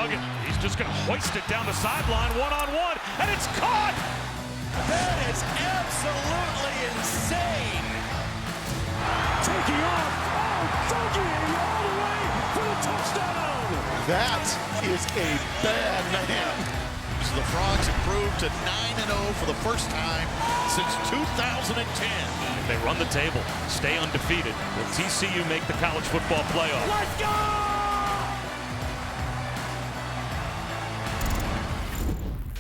Duggan, he's just going to hoist it down the sideline, one-on-one, and it's caught! That is absolutely insane! Taking off, Duggan all the way for the touchdown! That is a bad man. The Frogs improved to 9-0 for the first time since 2010. If they run the table, stay undefeated, will TCU make the college football playoff? Let's go!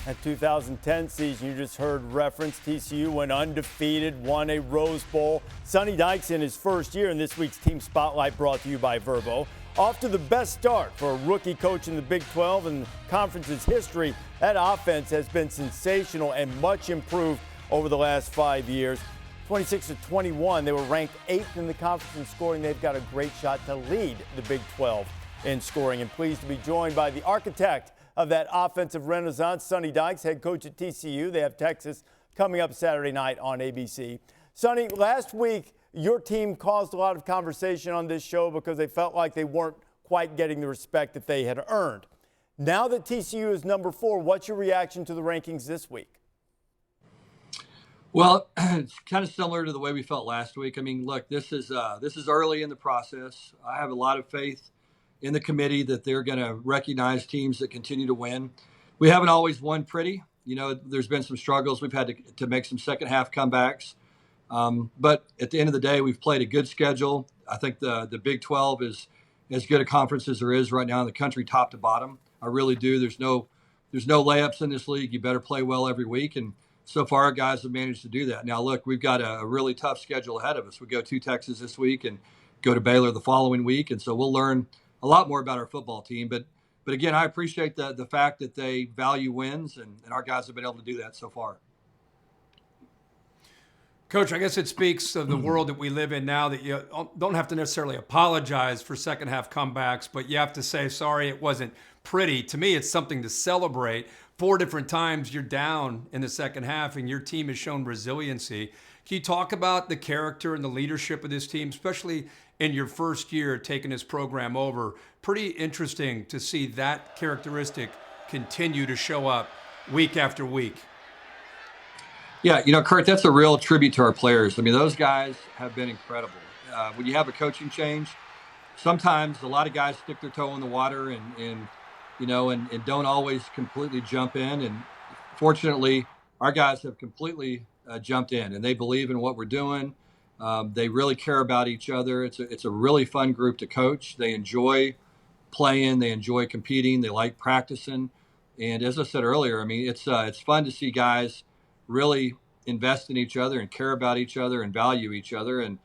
That 2010 season, you just heard reference. TCU went undefeated, won a Rose Bowl. Sonny Dykes in his first year in this week's Team Spotlight brought to you by Verbo. Off to the best start for a rookie coach in the Big 12 and the conference's history. That offense has been sensational and much improved over the last 5 years. 26-21, they were ranked 8th in the conference in scoring. They've got a great shot to lead the Big 12 in scoring. And pleased to be joined by the architect of that offensive renaissance, Sonny Dykes, head coach at TCU. They have Texas coming up Saturday night on ABC. Sonny, last week, your team caused a lot of conversation on this show because they felt like they weren't quite getting the respect that they had earned. Now that TCU is number 4, what's your reaction to the rankings this week? Well, it's kind of similar to the way we felt last week. I mean, look, this is early in the process. I have a lot of faith in the committee that they're going to recognize teams that continue to win. We haven't always won pretty. You know, there's been some struggles. We've had to make some second half comebacks. But at the end of the day, we've played a good schedule. I think the Big 12 is as good a conference as there is right now in the country, top to bottom. I really do. There's no layups in this league. You better play well every week. And so far, our guys have managed to do that. Now, look, we've got a really tough schedule ahead of us. We go to Texas this week and go to Baylor the following week. And so we'll learn a lot more about our football team. But again, I appreciate the fact that they value wins, and our guys have been able to do that so far. Coach, I guess it speaks of the world that we live in now that you don't have to necessarily apologize for second half comebacks, but you have to say, sorry, it wasn't pretty. To me, it's something to celebrate. 4 different times you're down in the second half and your team has shown resiliency. Can you talk about the character and the leadership of this team, especially in your first year taking this program over? Pretty interesting to see that characteristic continue to show up week after week. Yeah, you know, Kurt, that's a real tribute to our players. I mean, those guys have been incredible. When you have a coaching change, sometimes a lot of guys stick their toe in the water and don't always completely jump in. And fortunately, our guys have completely jumped in, and they believe in what we're doing. They really care about each other. It's a really fun group to coach. They enjoy playing. They enjoy competing. They like practicing. And as I said earlier, I mean, it's fun to see guys really invest in each other and care about each other and value each other. And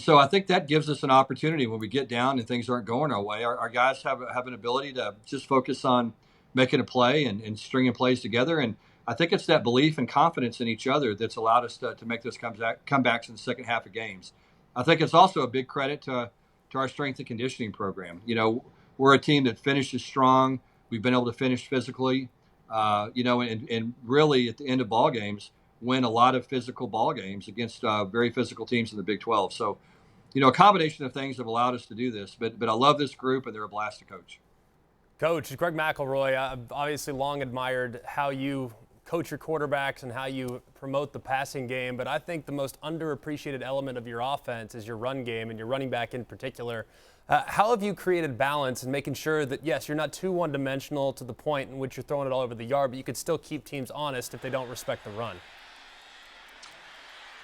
so I think that gives us an opportunity when we get down and things aren't going our way. Our guys have an ability to just focus on making a play and stringing plays together. And I think it's that belief and confidence in each other that's allowed us to make those comebacks in the second half of games. I think it's also a big credit to our strength and conditioning program. You know, we're a team that finishes strong. We've been able to finish physically. And really at the end of ball games, win a lot of physical ball games against very physical teams in the Big 12. So, you know, a combination of things have allowed us to do this. But I love this group, and they're a blast to coach. Coach, Greg McElroy, I've obviously long admired how you coach your quarterbacks and how you promote the passing game. But I think the most underappreciated element of your offense is your run game, and your running back in particular. How have you created balance in making sure that, yes, you're not too one-dimensional to the point in which you're throwing it all over the yard, but you can still keep teams honest if they don't respect the run?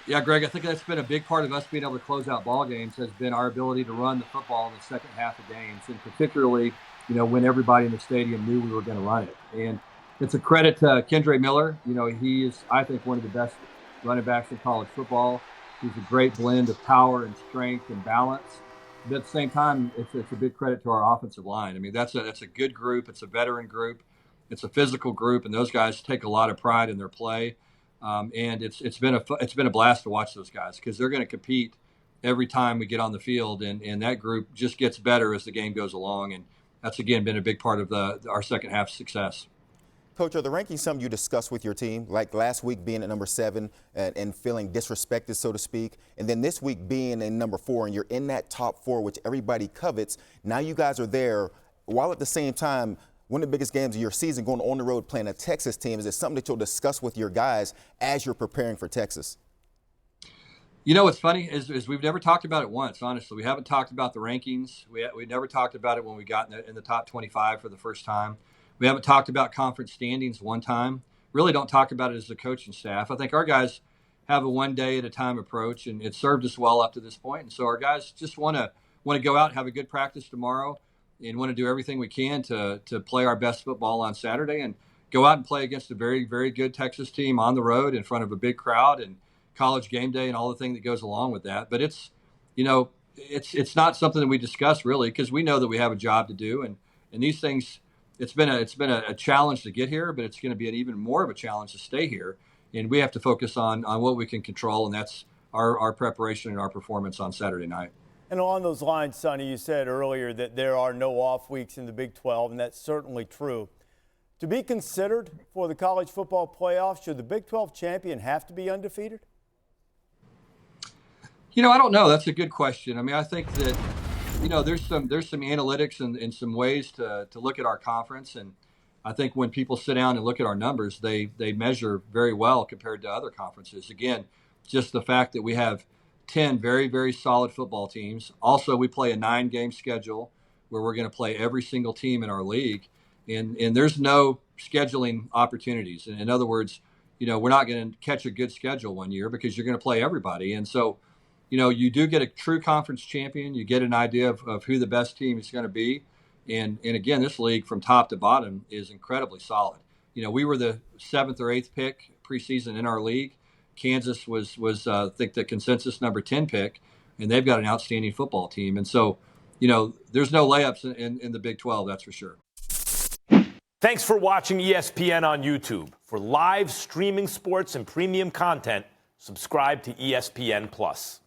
Yeah, Greg, I think that's been a big part of us being able to close out ball games has been our ability to run the football in the second half of games, and particularly, you know, when everybody in the stadium knew we were going to run it. And it's a credit to Kendre Miller. You know, he is, I think, one of the best running backs in college football. He's a great blend of power and strength and balance. But at the same time, it's a big credit to our offensive line. I mean, that's a good group. It's a veteran group. It's a physical group, and those guys take a lot of pride in their play. And it's been a blast to watch those guys because they're going to compete every time we get on the field, and that group just gets better as the game goes along. And that's again been a big part of our second half success. Coach, are the rankings something you discussed with your team, like last week being at number 7 and feeling disrespected, so to speak, and then this week being in number 4 and you're in that top 4, which everybody covets. Now you guys are there, while at the same time, one of the biggest games of your season, going on the road playing a Texas team. Is it something that you'll discuss with your guys as you're preparing for Texas? You know what's funny is we've never talked about it once, honestly. We haven't talked about the rankings. We never talked about it when we got in the top 25 for the first time. We haven't talked about conference standings one time. Really don't talk about it as the coaching staff. I think our guys have a one day at a time approach, and it's served us well up to this point. And so our guys just want to go out and have a good practice tomorrow, and want to do everything we can to play our best football on Saturday and go out and play against a very, very good Texas team on the road in front of a big crowd and College game day and all the thing that goes along with that. But it's not something that we discuss really, because we know that we have a job to do, and these things. It's been a challenge to get here, but it's going to be an even more of a challenge to stay here. And we have to focus on what we can control, and that's our preparation and our performance on Saturday night. And along those lines, Sonny, you said earlier that there are no off weeks in the Big 12, and that's certainly true. To be considered for the college football playoffs, should the Big 12 champion have to be undefeated? I don't know. That's a good question. I mean, I think that, there's some analytics and some ways to look at our conference. And I think when people sit down and look at our numbers, they measure very well compared to other conferences. Again, just the fact that we have 10 very, very solid football teams. Also, we play a 9-game schedule where we're going to play every single team in our league. And there's no scheduling opportunities. In other words, we're not going to catch a good schedule one year because you're going to play everybody. And so, you do get a true conference champion. You get an idea of who the best team is going to be. And again, this league from top to bottom is incredibly solid. We were the 7th or 8th pick preseason in our league. Kansas was I think the consensus number 10 pick, and they've got an outstanding football team. And so, there's no layups in the Big 12, that's for sure. Thanks for watching ESPN on YouTube. For live streaming sports and premium content, subscribe to ESPN+.